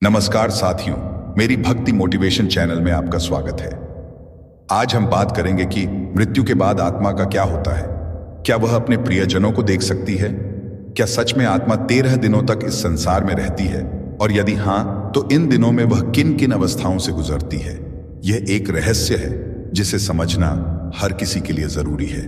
नमस्कार साथियों, मेरी भक्ति मोटिवेशन चैनल में आपका स्वागत है। आज हम बात करेंगे कि मृत्यु के बाद आत्मा का क्या होता है। क्या वह अपने प्रियजनों को देख सकती है? क्या सच में आत्मा 13 दिनों तक इस संसार में रहती है? और यदि हाँ, तो इन दिनों में वह किन किन अवस्थाओं से गुजरती है? यह एक रहस्य है जिसे समझना हर किसी के लिए जरूरी है।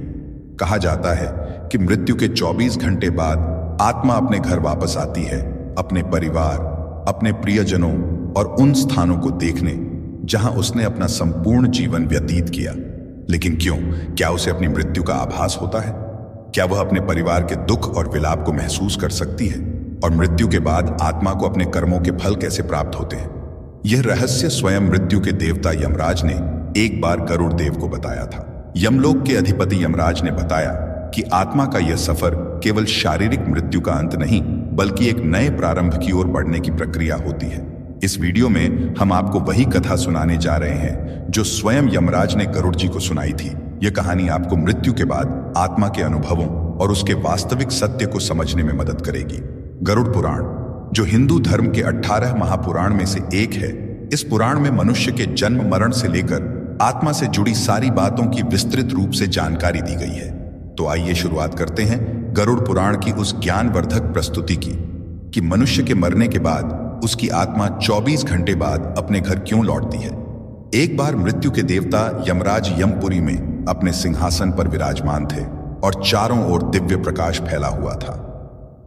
कहा जाता है कि मृत्यु के 24 घंटे बाद आत्मा अपने घर वापस आती है, अपने परिवार, अपने प्रियजनों और उन स्थानों को देखने जहां उसने अपना संपूर्ण जीवन व्यतीत किया। लेकिन क्यों? क्या उसे अपनी मृत्यु का आभास होता है? क्या वह अपने परिवार के दुख और विलाप को महसूस कर सकती है? और मृत्यु के बाद आत्मा को अपने कर्मों के फल कैसे प्राप्त होते हैं? यह रहस्य स्वयं मृत्यु के देवता यमराज ने एक बार गरुड़ देव को बताया था। यमलोक के अधिपति यमराज ने बताया कि आत्मा का यह सफर केवल शारीरिक मृत्यु का अंत नहीं, बल्कि एक नए प्रारंभ की ओर बढ़ने की प्रक्रिया होती है। इस वीडियो में हम आपको वही कथा सुनाने जा रहे हैं जो स्वयं यमराज ने गरुड़ जी को सुनाई थी। यह कहानी आपको मृत्यु के बाद आत्मा के अनुभवों और उसके वास्तविक सत्य को समझने में मदद करेगी। गरुड़ पुराण, जो हिंदू धर्म के 18 महापुराण में से एक है, इस पुराण में मनुष्य के जन्म मरण से लेकर आत्मा से जुड़ी सारी बातों की विस्तृत रूप से जानकारी दी गई है। तो आइए शुरुआत करते हैं गरुड़ पुराण की उस ज्ञानवर्धक प्रस्तुति की कि मनुष्य के मरने के बाद उसकी आत्मा 24 घंटे बाद अपने घर क्यों लौटती है। एक बार मृत्यु के देवता यमराज यमपुरी में अपने सिंहासन पर विराजमान थे और चारों ओर दिव्य प्रकाश फैला हुआ था।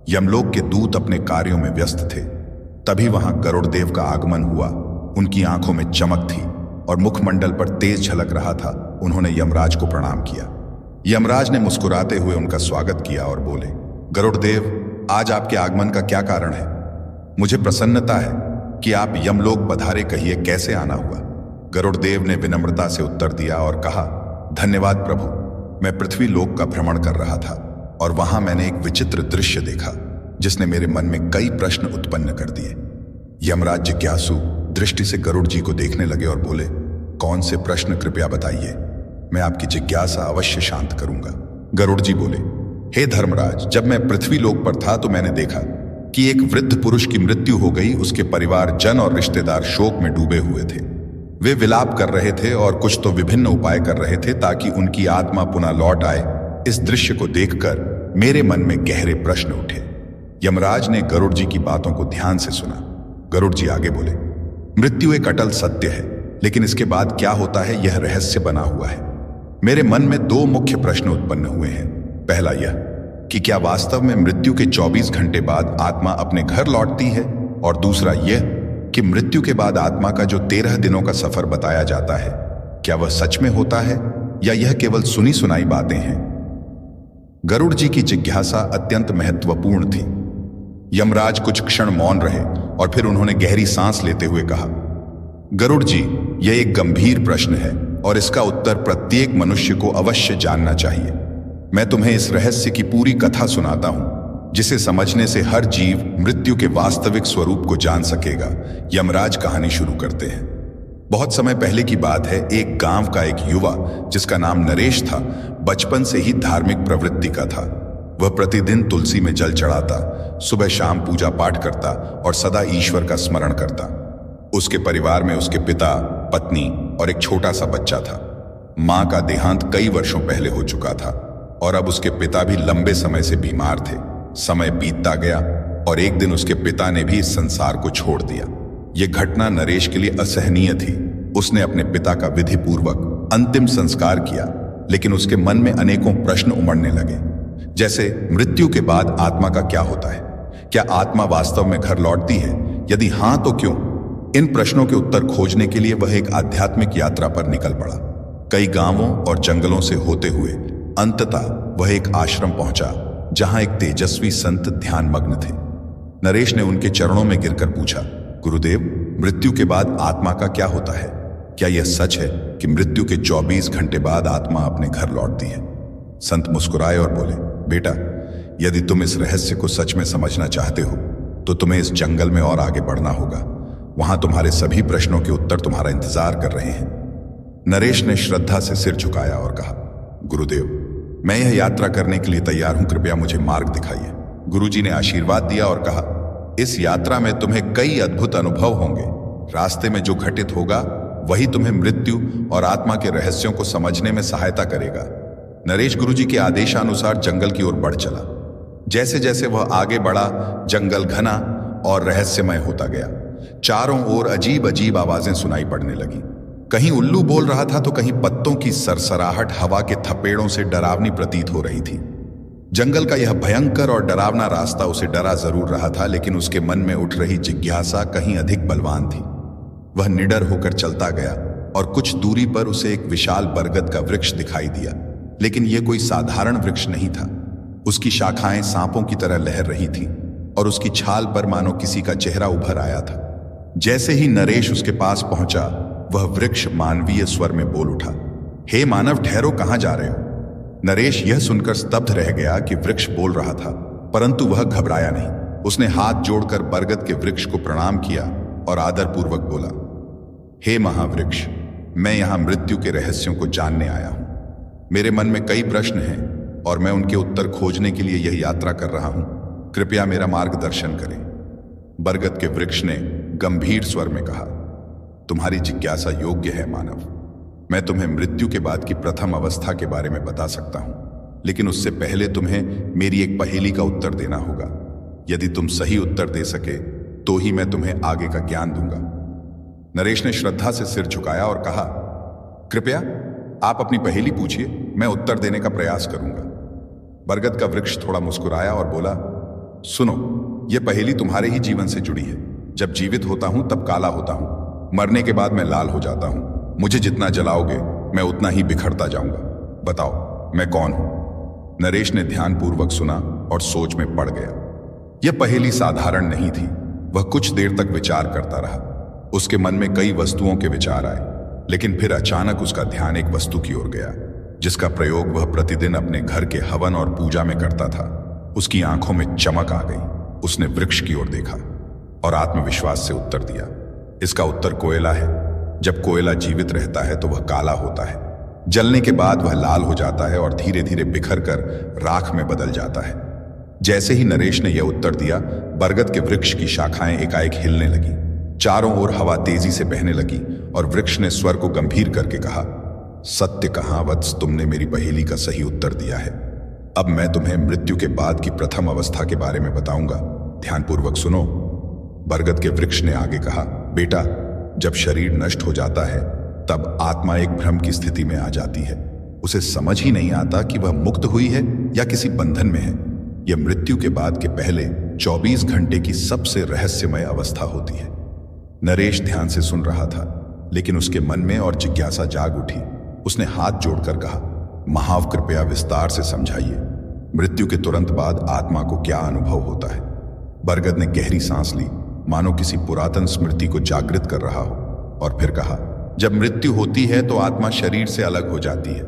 यमलोक के दूत अपने कार्यों में व्यस्त थे। तभी वहां गरुड़ देव का आगमन हुआ। उनकी आंखों में चमक थी और मुखमंडल पर तेज झलक रहा था। उन्होंने यमराज को प्रणाम किया। यमराज ने मुस्कुराते हुए उनका स्वागत किया और बोले, गरुड़ देव, आज आपके आगमन का क्या कारण है? मुझे प्रसन्नता है कि आप यमलोक पधारे, कहिए कैसे आना हुआ? गरुड़ देव ने विनम्रता से उत्तर दिया और कहा, धन्यवाद प्रभु, मैं पृथ्वी लोक का भ्रमण कर रहा था और वहां मैंने एक विचित्र दृश्य देखा जिसने मेरे मन में कई प्रश्न उत्पन्न कर दिए। यमराज जिज्ञासु दृष्टि से गरुड़ जी को देखने लगे और बोले, कौन से प्रश्न कृपया बताइए, मैं आपकी जिज्ञासा अवश्य शांत करूंगा। गरुड़ जी बोले, हे धर्मराज, जब मैं पृथ्वी लोक पर था तो मैंने देखा कि एक वृद्ध पुरुष की मृत्यु हो गई। उसके परिवार जन और रिश्तेदार शोक में डूबे हुए थे। वे विलाप कर रहे थे और कुछ तो विभिन्न उपाय कर रहे थे ताकि उनकी आत्मा पुनः लौट आए। इस दृश्य को देखकर मेरे मन में गहरे प्रश्न उठे। यमराज ने गरुड़ जी की बातों को ध्यान से सुना। गरुड़ जी आगे बोले, मृत्यु एक अटल सत्य है, लेकिन इसके बाद क्या होता है यह रहस्य बना हुआ है। मेरे मन में दो मुख्य प्रश्न उत्पन्न हुए हैं। पहला यह कि क्या वास्तव में मृत्यु के 24 घंटे बाद आत्मा अपने घर लौटती है, और दूसरा यह कि मृत्यु के बाद आत्मा का जो 13 दिनों का सफर बताया जाता है, क्या वह सच में होता है या यह केवल सुनी सुनाई बातें हैं। गरुड़ जी की जिज्ञासा अत्यंत महत्वपूर्ण थी। यमराज कुछ क्षण मौन रहे और फिर उन्होंने गहरी सांस लेते हुए कहा, गरुड़ जी, यह एक गंभीर प्रश्न है और इसका उत्तर प्रत्येक मनुष्य को अवश्य जानना चाहिए। मैं तुम्हें इस रहस्य की पूरी कथा सुनाता हूं, जिसे समझने से हर जीव मृत्यु के वास्तविक स्वरूप को जान सकेगा। यमराज कहानी शुरू करते हैं। बहुत समय पहले की बात है। एक गांव का एक युवा जिसका नाम नरेश था, बचपन से ही धार्मिक प्रवृत्ति का था। वह प्रतिदिन तुलसी में जल चढ़ाता, सुबह शाम पूजा पाठ करता और सदा ईश्वर का स्मरण करता। उसके परिवार में उसके पिता, पत्नी और एक छोटा सा बच्चा था। मां का देहांत कई वर्षों पहले हो चुका था और अब उसके पिता भी लंबे समय से बीमार थे। समय बीतता गया और एक दिन उसके पिता ने भी इस संसार को छोड़ दिया। यह घटना नरेश के लिए असहनीय थी। उसने अपने पिता का विधि पूर्वक अंतिम संस्कार किया, लेकिन उसके मन में अनेकों प्रश्न उमड़ने लगे, जैसे मृत्यु के बाद आत्मा का क्या होता है? क्या आत्मा वास्तव में घर लौटती है? यदि हां तो क्यों? इन प्रश्नों के उत्तर खोजने के लिए वह एक आध्यात्मिक यात्रा पर निकल पड़ा। कई गांवों और जंगलों से होते हुए अंततः वह एक आश्रम पहुंचा जहां एक तेजस्वी संत ध्यानमग्न थे। नरेश ने उनके चरणों में गिरकर पूछा, गुरुदेव, मृत्यु के बाद आत्मा का क्या होता है? क्या यह सच है कि मृत्यु के 24 घंटे बाद आत्मा अपने घर लौटती है? संत मुस्कुराए और बोले, बेटा, यदि तुम इस रहस्य को सच में समझना चाहते हो तो तुम्हें इस जंगल में और आगे बढ़ना होगा। वहां तुम्हारे सभी प्रश्नों के उत्तर तुम्हारा इंतजार कर रहे हैं। नरेश ने श्रद्धा से सिर झुकाया और कहा, गुरुदेव, मैं यह यात्रा करने के लिए तैयार हूं, कृपया मुझे मार्ग दिखाइए। गुरुजी ने आशीर्वाद दिया और कहा, इस यात्रा में तुम्हें कई अद्भुत अनुभव होंगे। रास्ते में जो घटित होगा वही तुम्हें मृत्यु और आत्मा के रहस्यों को समझने में सहायता करेगा। नरेश गुरुजी के आदेशानुसार जंगल की ओर बढ़ चला। जैसे जैसे वह आगे बढ़ा, जंगल घना और रहस्यमय होता गया। चारों ओर अजीब अजीब आवाजें सुनाई पड़ने लगी। कहीं उल्लू बोल रहा था तो कहीं पत्तों की सरसराहट हवा के थपेड़ों से डरावनी प्रतीत हो रही थी। जंगल का यह भयंकर और डरावना रास्ता उसे डरा जरूर रहा था, लेकिन उसके मन में उठ रही जिज्ञासा कहीं अधिक बलवान थी। वह निडर होकर चलता गया और कुछ दूरी पर उसे एक विशाल बरगद का वृक्ष दिखाई दिया, लेकिन यह कोई साधारण वृक्ष नहीं था। उसकी शाखाएं सांपों की तरह लहर रही थी और उसकी छाल पर मानो किसी का चेहरा उभर आया था। जैसे ही नरेश उसके पास पहुंचा, वह वृक्ष मानवीय स्वर में बोल उठा, हे मानव, ठहरो, कहां जा रहे हो? नरेश यह सुनकर स्तब्ध रह गया कि वृक्ष बोल रहा था, परंतु वह घबराया नहीं। उसने हाथ जोड़कर बरगद के वृक्ष को प्रणाम किया और आदरपूर्वक बोला, हे महावृक्ष, मैं यहां मृत्यु के रहस्यों को जानने आया हूं। मेरे मन में कई प्रश्न हैं और मैं उनके उत्तर खोजने के लिए यह यात्रा कर रहा हूं। कृपया मेरा मार्गदर्शन करें। बरगद के वृक्ष ने गंभीर स्वर में कहा, तुम्हारी जिज्ञासा योग्य है मानव। मैं तुम्हें मृत्यु के बाद की प्रथम अवस्था के बारे में बता सकता हूं, लेकिन उससे पहले तुम्हें मेरी एक पहेली का उत्तर देना होगा। यदि तुम सही उत्तर दे सके तो ही मैं तुम्हें आगे का ज्ञान दूंगा। नरेश ने श्रद्धा से सिर झुकाया और कहा, कृपया आप अपनी पहेली पूछिए, मैं उत्तर देने का प्रयास करूंगा। बरगद का वृक्ष थोड़ा मुस्कुराया और बोला, सुनो, यह पहेली तुम्हारे ही जीवन से जुड़ी है। जब जीवित होता हूं तब काला होता हूं, मरने के बाद मैं लाल हो जाता हूं। मुझे जितना जलाओगे मैं उतना ही बिखरता जाऊंगा। बताओ मैं कौन हूं? नरेश ने ध्यानपूर्वक सुना और सोच में पड़ गया। यह पहेली साधारण नहीं थी। वह कुछ देर तक विचार करता रहा। उसके मन में कई वस्तुओं के विचार आए, लेकिन फिर अचानक उसका ध्यान एक वस्तु की ओर गया जिसका प्रयोग वह प्रतिदिन अपने घर के हवन और पूजा में करता था। उसकी आंखों में चमक आ गई। उसने वृक्ष की ओर देखा और आत्मविश्वास से उत्तर दिया, इसका उत्तर कोयला है। जब कोयला जीवित रहता है तो वह काला होता है, जलने के बाद वह लाल हो जाता है और धीरे धीरे बिखर कर राख में बदल जाता है। जैसे ही नरेश ने यह उत्तर दिया, बरगद के वृक्ष की शाखाएं एकाएक हिलने लगी। चारों ओर हवा तेजी से बहने लगी और वृक्ष ने स्वर को गंभीर करके कहा, सत्य कहा वत्स, तुमने मेरी पहेली का सही उत्तर दिया है। अब मैं तुम्हें मृत्यु के बाद की प्रथम अवस्था के बारे में बताऊंगा। ध्यानपूर्वक सुनो। बरगद के वृक्ष ने आगे कहा, बेटा, जब शरीर नष्ट हो जाता है तब आत्मा एक भ्रम की स्थिति में आ जाती है। उसे समझ ही नहीं आता कि वह मुक्त हुई है या किसी बंधन में है। यह मृत्यु के बाद के पहले 24 घंटे की सबसे रहस्यमय अवस्था होती है। नरेश ध्यान से सुन रहा था, लेकिन उसके मन में और जिज्ञासा जाग उठी। उसने हाथ जोड़कर कहा, महाव, कृपया विस्तार से समझाइए। मृत्यु के तुरंत बाद आत्मा को क्या अनुभव होता है? बरगद ने गहरी सांस ली, मानो किसी पुरातन स्मृति को जागृत कर रहा हो, और फिर कहा, जब मृत्यु होती है तो आत्मा शरीर से अलग हो जाती है,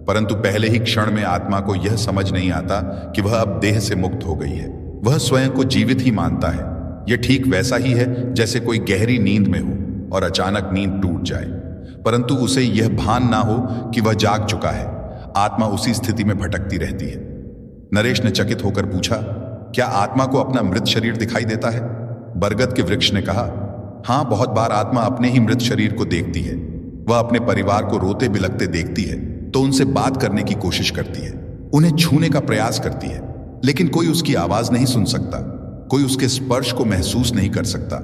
परंतु पहले ही क्षण में आत्मा को यह समझ नहीं आता कि वह अब देह से मुक्त हो गई है। वह स्वयं को जीवित ही मानता है। यह ठीक वैसा ही है जैसे कोई गहरी नींद में हो और अचानक नींद टूट जाए, परंतु उसे यह भान ना हो कि वह जाग चुका है। आत्मा उसी स्थिति में भटकती रहती है। नरेश ने चकित होकर पूछा, क्या आत्मा को अपना मृत शरीर दिखाई देता है? बरगद के वृक्ष ने कहा, हां, बहुत बार आत्मा अपने ही मृत शरीर को देखती है। वह अपने परिवार को रोते बिलखते देखती है तो उनसे बात करने की कोशिश करती है, उन्हें छूने का प्रयास करती है, लेकिन कोई उसकी आवाज नहीं सुन सकता, कोई उसके स्पर्श को महसूस नहीं कर सकता।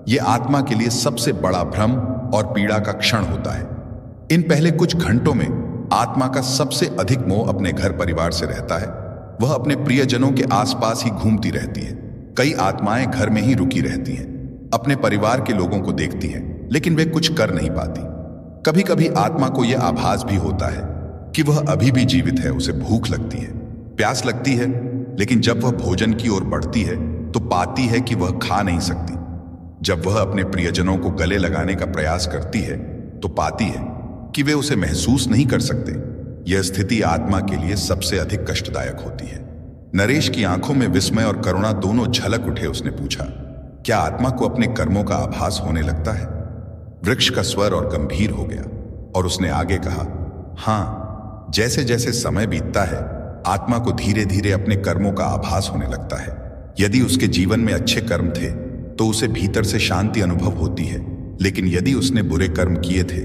यह आत्मा के लिए सबसे बड़ा भ्रम और पीड़ा का क्षण होता है। इन पहले कुछ घंटों में आत्मा का सबसे अधिक मोह अपने घर परिवार से रहता है। वह अपने प्रियजनों के आसपास ही घूमती रहती है। कई आत्माएं घर में ही रुकी रहती हैं, अपने परिवार के लोगों को देखती हैं, लेकिन वे कुछ कर नहीं पाती। कभी कभी आत्मा को यह आभास भी होता है कि वह अभी भी जीवित है। उसे भूख लगती है, प्यास लगती है, लेकिन जब वह भोजन की ओर बढ़ती है तो पाती है कि वह खा नहीं सकती। जब वह अपने प्रियजनों को गले लगाने का प्रयास करती है तो पाती है कि वे उसे महसूस नहीं कर सकते। यह स्थिति आत्मा के लिए सबसे अधिक कष्टदायक होती है। नरेश की आंखों में विस्मय और करुणा दोनों झलक उठे। उसने पूछा, क्या आत्मा को अपने कर्मों का आभास होने लगता है? वृक्ष का स्वर और गंभीर हो गया और उसने आगे कहा, हां, जैसे जैसे समय बीतता है आत्मा को धीरे धीरे अपने कर्मों का आभास होने लगता है। यदि उसके जीवन में अच्छे कर्म थे तो उसे भीतर से शांति अनुभव होती है, लेकिन यदि उसने बुरे कर्म किए थे,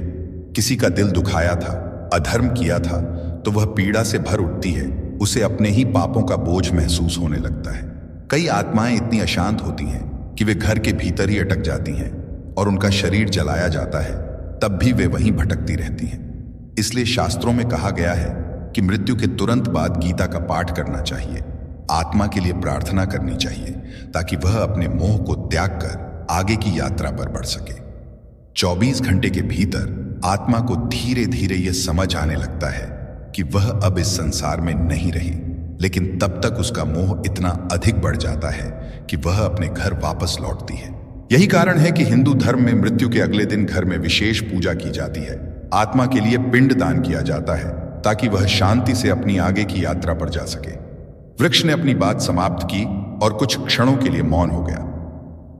किसी का दिल दुखाया था, अधर्म किया था, तो वह पीड़ा से भर उठती है। उसे अपने ही पापों का बोझ महसूस होने लगता है। कई आत्माएं इतनी अशांत होती हैं कि वे घर के भीतर ही अटक जाती हैं और उनका शरीर जलाया जाता है, तब भी वे वहीं भटकती रहती हैं। इसलिए शास्त्रों में कहा गया है कि मृत्यु के तुरंत बाद गीता का पाठ करना चाहिए, आत्मा के लिए प्रार्थना करनी चाहिए, ताकि वह अपने मोह को त्याग कर आगे की यात्रा पर बढ़ सके। 24 घंटे के भीतर आत्मा को धीरे धीरे यह समझ आने लगता है कि वह अब इस संसार में नहीं रही, लेकिन तब तक उसका मोह इतना अधिक बढ़ जाता है कि वह अपने घर वापस लौटती है। यही कारण है कि हिंदू धर्म में मृत्यु के अगले दिन घर में विशेष पूजा की जाती है। आत्मा के लिए पिंड दान किया जाता है ताकि वह शांति से अपनी आगे की यात्रा पर जा सके। वृक्ष ने अपनी बात समाप्त की और कुछ क्षणों के लिए मौन हो गया।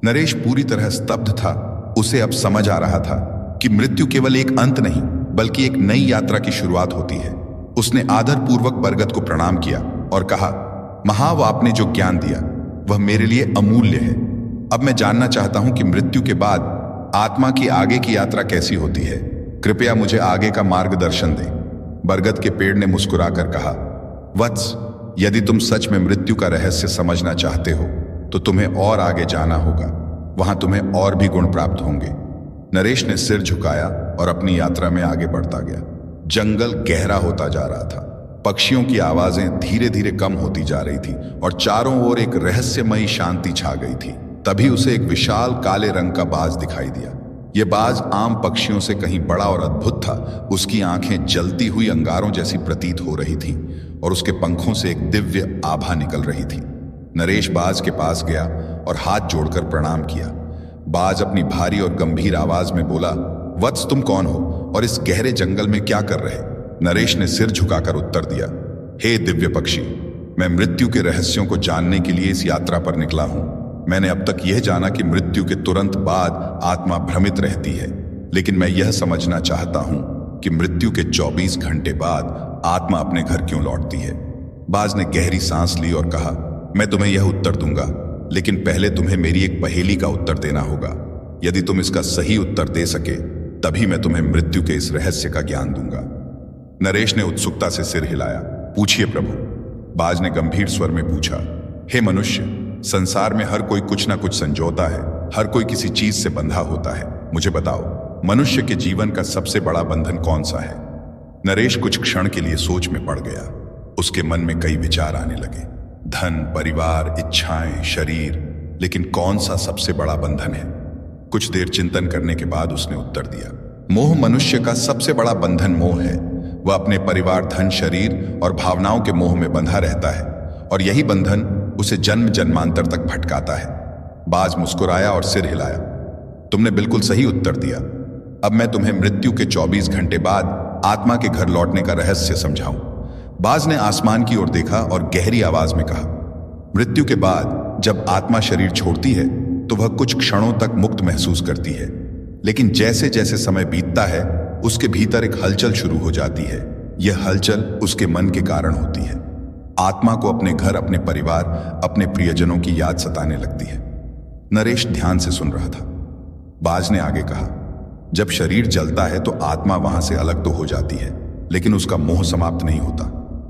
नरेश पूरी तरह स्तब्ध था। उसे अब समझ आ रहा था कि मृत्यु केवल एक अंत नहीं, बल्कि एक नई यात्रा की शुरुआत होती है। उसने आदरपूर्वक बरगद को प्रणाम किया और कहा, महाव, आपने जो ज्ञान दिया वह मेरे लिए अमूल्य है। अब मैं जानना चाहता हूं कि मृत्यु के बाद आत्मा की आगे की यात्रा कैसी होती है। कृपया मुझे आगे का मार्गदर्शन दें। बरगद के पेड़ ने मुस्कुराकर कहा, वत्स, यदि तुम सच में मृत्यु का रहस्य समझना चाहते हो तो तुम्हें और आगे जाना होगा। वहां तुम्हें और भी गुण प्राप्त होंगे। नरेश ने सिर झुकाया और अपनी यात्रा में आगे बढ़ता गया। जंगल गहरा होता जा रहा था। पक्षियों की आवाजें धीरे धीरे कम होती जा रही थी और चारों ओर एक रहस्यमयी शांति छा गई थी। तभी उसे एक विशाल काले रंग का बाज दिखाई दिया। यह बाज आम पक्षियों से कहीं बड़ा और अद्भुत था। उसकी आंखें जलती हुई अंगारों जैसी प्रतीत हो रही थी और उसके पंखों से एक दिव्य आभा निकल रही थी। नरेश बाज के पास गया और हाथ जोड़कर प्रणाम किया। बाज अपनी भारी और गंभीर आवाज में बोला, वत्स, तुम कौन हो और इस गहरे जंगल में क्या कर रहे? नरेश ने सिर झुकाकर उत्तर दिया, हे दिव्य पक्षी, मैं मृत्यु के रहस्यों को जानने के लिए इस यात्रा पर निकला हूं। मैंने अब तक यह जाना कि मृत्यु के तुरंत बाद आत्मा भ्रमित रहती है, लेकिन मैं यह समझना चाहता हूं कि मृत्यु के 24 घंटे बाद आत्मा अपने घर क्यों लौटती है। बाज ने गहरी सांस ली और कहा, मैं तुम्हें यह उत्तर दूंगा, लेकिन पहले तुम्हें मेरी एक पहेली का उत्तर देना होगा। यदि तुम इसका सही उत्तर दे सके तभी मैं तुम्हें मृत्यु के इस रहस्य का ज्ञान दूंगा। नरेश ने उत्सुकता से सिर हिलाया। पूछिए प्रभु। बाज ने गंभीर स्वर में पूछा, हे मनुष्य, संसार में हर कोई कुछ ना कुछ संजोता है, हर कोई किसी चीज से बंधा होता है। मुझे बताओ, मनुष्य के जीवन का सबसे बड़ा बंधन कौन सा है? नरेश कुछ क्षण के लिए सोच में पड़ गया। उसके मन में कई विचार आने लगे, धन, परिवार, इच्छाएं, शरीर, लेकिन कौन सा सबसे बड़ा बंधन है? कुछ देर चिंतन करने के बाद उसने उत्तर दिया, मोह मनुष्य का सबसे बड़ा बंधन मोह है। वह अपने परिवार, धन, शरीर और भावनाओं के मोह में बंधा रहता है और यही बंधन उसे जन्म जन्मांतर तक भटकाता है। बाज मुस्कुराया और सिर हिलाया। तुमने बिल्कुल सही उत्तर दिया। अब मैं तुम्हें मृत्यु के 24 घंटे बाद आत्मा के घर लौटने का रहस्य समझाऊं। बाज ने आसमान की ओर देखा और गहरी आवाज में कहा, मृत्यु के बाद जब आत्मा शरीर छोड़ती है तो वह कुछ क्षणों तक मुक्त महसूस करती है, लेकिन जैसे जैसे समय बीतता है उसके भीतर एक हलचल शुरू हो जाती है। यह हलचल उसके मन के कारण होती है। आत्मा को अपने घर, अपने परिवार, अपने प्रियजनों की याद सताने लगती है। नरेश ध्यान से सुन रहा था। बाज ने आगे कहा, जब शरीर जलता है तो आत्मा वहां से अलग तो हो जाती है, लेकिन उसका मोह समाप्त नहीं होता।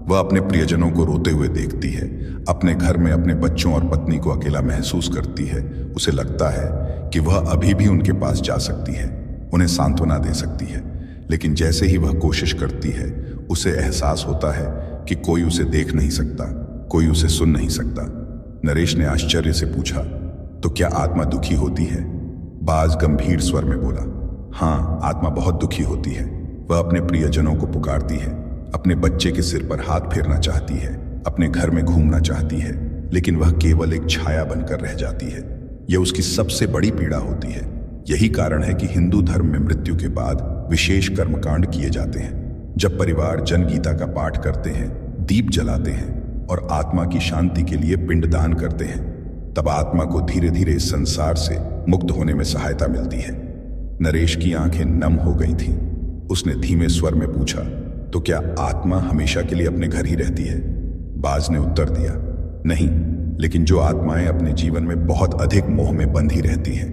वह अपने प्रियजनों को रोते हुए देखती है, अपने घर में अपने बच्चों और पत्नी को अकेला महसूस करती है। उसे लगता है कि वह अभी भी उनके पास जा सकती है, उन्हें सांत्वना दे सकती है, लेकिन जैसे ही वह कोशिश करती है उसे एहसास होता है कि कोई उसे देख नहीं सकता, कोई उसे सुन नहीं सकता। नरेश ने आश्चर्य से पूछा, तो क्या आत्मा दुखी होती है? बाज गंभीर स्वर में बोला, हाँ, आत्मा बहुत दुखी होती है। वह अपने प्रियजनों को पुकारती है, अपने बच्चे के सिर पर हाथ फेरना चाहती है, अपने घर में घूमना चाहती है, लेकिन वह केवल एक छाया बनकर रह जाती है। यह उसकी सबसे बड़ी पीड़ा होती है। यही कारण है कि हिंदू धर्म में मृत्यु के बाद विशेष कर्मकांड किए जाते हैं। जब परिवार जन गीता का पाठ करते हैं, दीप जलाते हैं और आत्मा की शांति के लिए पिंडदान करते हैं, तब आत्मा को धीरे धीरे इस संसार से मुक्त होने में सहायता मिलती है। नरेश की आंखें नम हो गई थीं। उसने धीमे स्वर में पूछा, तो क्या आत्मा हमेशा के लिए अपने घर ही रहती है? बाज ने उत्तर दिया, नहीं, लेकिन जो आत्माएं अपने जीवन में बहुत अधिक मोह में बंधी रहती हैं,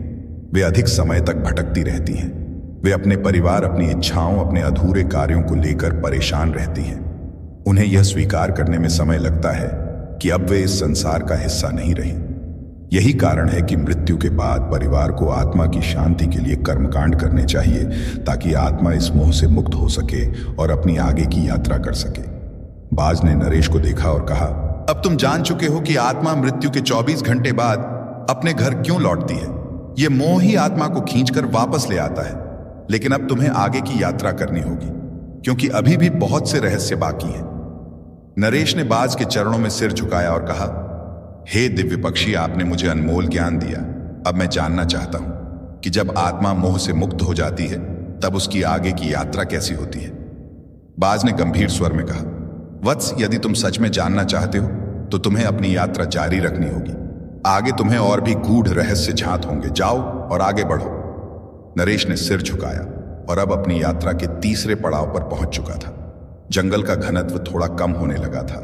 वे अधिक समय तक भटकती रहती हैं। वे अपने परिवार, अपनी इच्छाओं, अपने अधूरे कार्यों को लेकर परेशान रहती हैं। उन्हें यह स्वीकार करने में समय लगता है कि अब वे इस संसार का हिस्सा नहीं रही। यही कारण है कि मृत्यु के बाद परिवार को आत्मा की शांति के लिए कर्मकांड करने चाहिए, ताकि आत्मा इस मोह से मुक्त हो सके और अपनी आगे की यात्रा कर सके। बाज ने नरेश को देखा और कहा, अब तुम जान चुके हो कि आत्मा मृत्यु के 24 घंटे बाद अपने घर क्यों लौटती है। यह मोह ही आत्मा को खींचकर वापस ले आता है। लेकिन अब तुम्हें आगे की यात्रा करनी होगी, क्योंकि अभी भी बहुत से रहस्य बाकी हैं। नरेश ने बाज के चरणों में सिर झुकाया और कहा, हे दिव्य पक्षी, आपने मुझे अनमोल ज्ञान दिया। अब मैं जानना चाहता हूं कि जब आत्मा मोह से मुक्त हो जाती है, तब उसकी आगे की यात्रा कैसी होती है। बाज ने गंभीर स्वर में कहा, वत्स, यदि तुम सच में जानना चाहते हो तो तुम्हें अपनी यात्रा जारी रखनी होगी। आगे तुम्हें और भी गूढ़ रहस्य झांत होंगे। जाओ और आगे बढ़ो। नरेश ने सिर झुकाया और अब अपनी यात्रा के तीसरे पड़ाव पर पहुंच चुका था। जंगल का घनत्व थोड़ा कम होने लगा था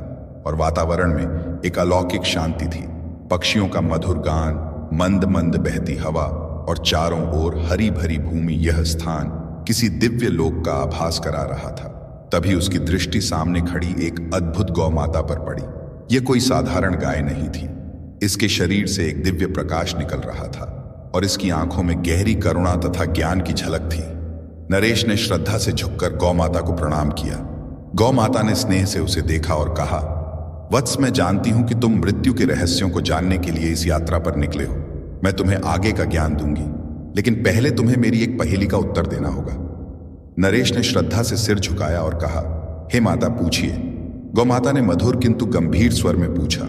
और वातावरण में एक अलौकिक शांति थी। पक्षियों का मधुर गान, मंद मंद बहती हवा और चारों ओर हरी भरी भूमि, यह स्थान किसी दिव्य लोक का आभास करा रहा था। तभी उसकी दृष्टि सामने खड़ी एक अद्भुत गौ माता पर पड़ी। यह कोई साधारण गाय नहीं थी। इसके शरीर से एक दिव्य प्रकाश निकल रहा था और इसकी आंखों में गहरी करुणा तथा ज्ञान की झलक थी। नरेश ने श्रद्धा से झुककर गौ माता को प्रणाम किया। गौ माता ने स्नेह से उसे देखा और कहा, वत्स, मैं जानती हूं कि तुम मृत्यु के रहस्यों को जानने के लिए इस यात्रा पर निकले हो। मैं तुम्हें आगे का ज्ञान दूंगी, लेकिन पहले तुम्हें मेरी एक पहेली का उत्तर देना होगा। नरेश ने श्रद्धा से सिर झुकाया और कहा, हे माता, पूछिए। गौ माता ने मधुर किंतु गंभीर स्वर में पूछा,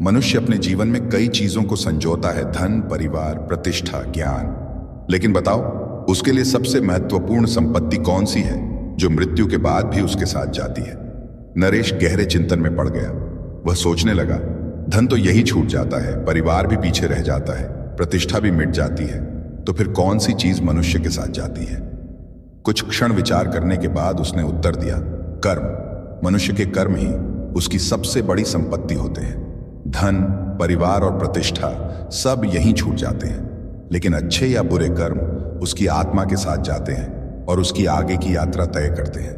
मनुष्य अपने जीवन में कई चीजों को संजोता है, धन, परिवार, प्रतिष्ठा, ज्ञान, लेकिन बताओ, उसके लिए सबसे महत्वपूर्ण संपत्ति कौन सी है जो मृत्यु के बाद भी उसके साथ जाती है। नरेश गहरे चिंतन में पड़ गया। वह सोचने लगा, धन तो यही छूट जाता है, परिवार भी पीछे रह जाता है, प्रतिष्ठा भी मिट जाती है, तो फिर कौन सी चीज मनुष्य के साथ जाती है। कुछ क्षण विचार करने के बाद उसने उत्तर दिया, कर्म। मनुष्य के कर्म ही उसकी सबसे बड़ी संपत्ति होते हैं। धन, परिवार और प्रतिष्ठा सब यहीं छूट जाते हैं, लेकिन अच्छे या बुरे कर्म उसकी आत्मा के साथ जाते हैं और उसकी आगे की यात्रा तय करते हैं।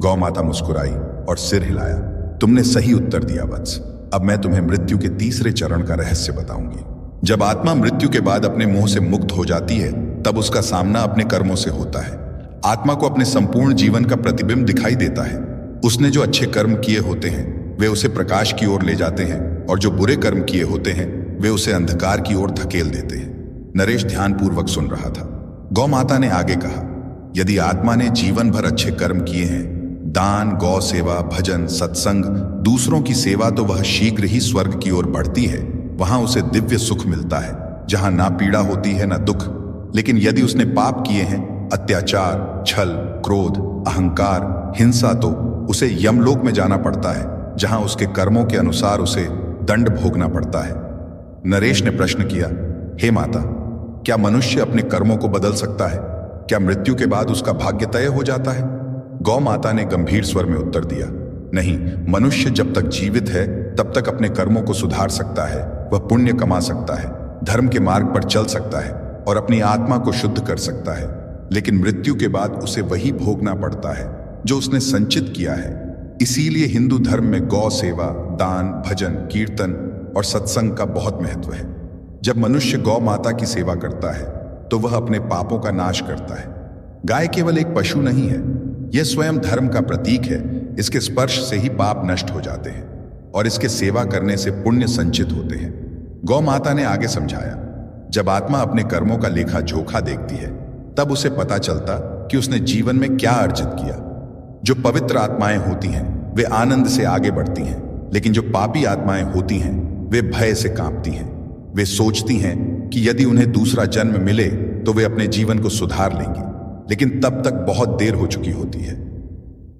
गौ माता मुस्कुराई और सिर हिलाया, तुमने सही उत्तर दिया वत्स। अब मैं तुम्हें मृत्यु के तीसरे चरण का रहस्य बताऊंगी। जब आत्मा मृत्यु के बाद अपने मोह से मुक्त हो जाती है, तब उसका सामना अपने कर्मों से होता है। आत्मा को अपने संपूर्ण जीवन का प्रतिबिंब दिखाई देता है। उसने जो अच्छे कर्म किए होते हैं वे उसे प्रकाश की ओर ले जाते हैं, और जो बुरे कर्म किए होते हैं वे उसे अंधकार की ओर धकेल देते हैं। नरेश ध्यानपूर्वक सुन रहा था। गौ माता ने आगे कहा, यदि आत्मा ने जीवन भर अच्छे कर्म किए हैं, दान, गौ सेवा, भजन, सत्संग, दूसरों की सेवा, तो वह शीघ्र ही स्वर्ग की ओर बढ़ती है। वहां उसे दिव्य सुख मिलता है, जहां ना पीड़ा होती है ना दुख। लेकिन यदि उसने पाप किए हैं, अत्याचार, छल, क्रोध, अहंकार, हिंसा, तो उसे यमलोक में जाना पड़ता है, जहां उसके कर्मों के अनुसार उसे दंड भोगना पड़ता है। नरेश ने प्रश्न किया, हे माता, क्या मनुष्य अपने कर्मों को बदल सकता है? क्या मृत्यु के बाद उसका भाग्य तय हो जाता है? गौ माता ने गंभीर स्वर में उत्तर दिया, नहीं, मनुष्य जब तक जीवित है तब तक अपने कर्मों को सुधार सकता है। वह पुण्य कमा सकता है, धर्म के मार्ग पर चल सकता है और अपनी आत्मा को शुद्ध कर सकता है। लेकिन मृत्यु के बाद उसे वही भोगना पड़ता है जो उसने संचित किया है। इसीलिए हिंदू धर्म में गौ सेवा, दान, भजन, कीर्तन और सत्संग का बहुत महत्व है। जब मनुष्य गौ माता की सेवा करता है तो वह अपने पापों का नाश करता है। गाय केवल एक पशु नहीं है, यह स्वयं धर्म का प्रतीक है। इसके स्पर्श से ही पाप नष्ट हो जाते हैं और इसके सेवा करने से पुण्य संचित होते हैं। गौ माता ने आगे समझाया, जब आत्मा अपने कर्मों का लेखा जोखा देखती है, तब उसे पता चलता कि उसने जीवन में क्या अर्जित किया। जो पवित्र आत्माएं होती हैं वे आनंद से आगे बढ़ती हैं, लेकिन जो पापी आत्माएं होती हैं वे भय से कांपती हैं। वे सोचती हैं कि यदि उन्हें दूसरा जन्म मिले तो वे अपने जीवन को सुधार लेंगी, लेकिन तब तक बहुत देर हो चुकी होती है।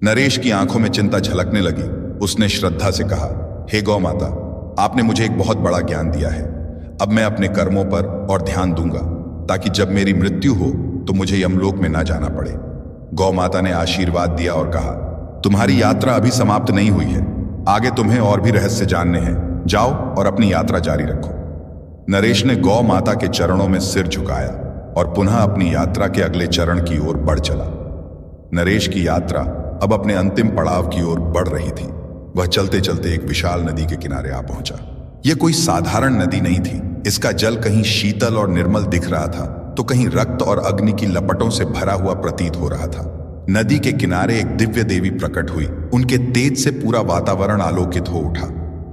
नरेश की आंखों में चिंता झलकने लगी। उसने श्रद्धा से कहा, हे गौ माता, आपने मुझे एक बहुत बड़ा ज्ञान दिया है। अब मैं अपने कर्मों पर और ध्यान दूंगा, ताकि जब मेरी मृत्यु हो तो मुझे यमलोक में ना जाना पड़े। गौ माता ने आशीर्वाद दिया और कहा, तुम्हारी यात्रा अभी समाप्त नहीं हुई है, आगे तुम्हें और भी रहस्य जानने हैं। जाओ और अपनी यात्रा जारी रखो। नरेश ने गौ माता के चरणों में सिर झुकाया और पुनः अपनी यात्रा के अगले चरण की ओर बढ़ चला। नरेश की यात्रा अब अपने अंतिम पड़ाव की ओर बढ़ रही थी। वह चलते चलते एक विशाल नदी के किनारे आ पहुंचा। यह कोई साधारण नदी नहीं थी। इसका जल कहीं शीतल और निर्मल दिख रहा था तो कहीं रक्त और अग्नि की लपटों से भरा हुआ प्रतीत हो रहा था। नदी के किनारे एक दिव्य देवी प्रकट हुई। उनके तेज से पूरा वातावरण आलोकित हो उठा।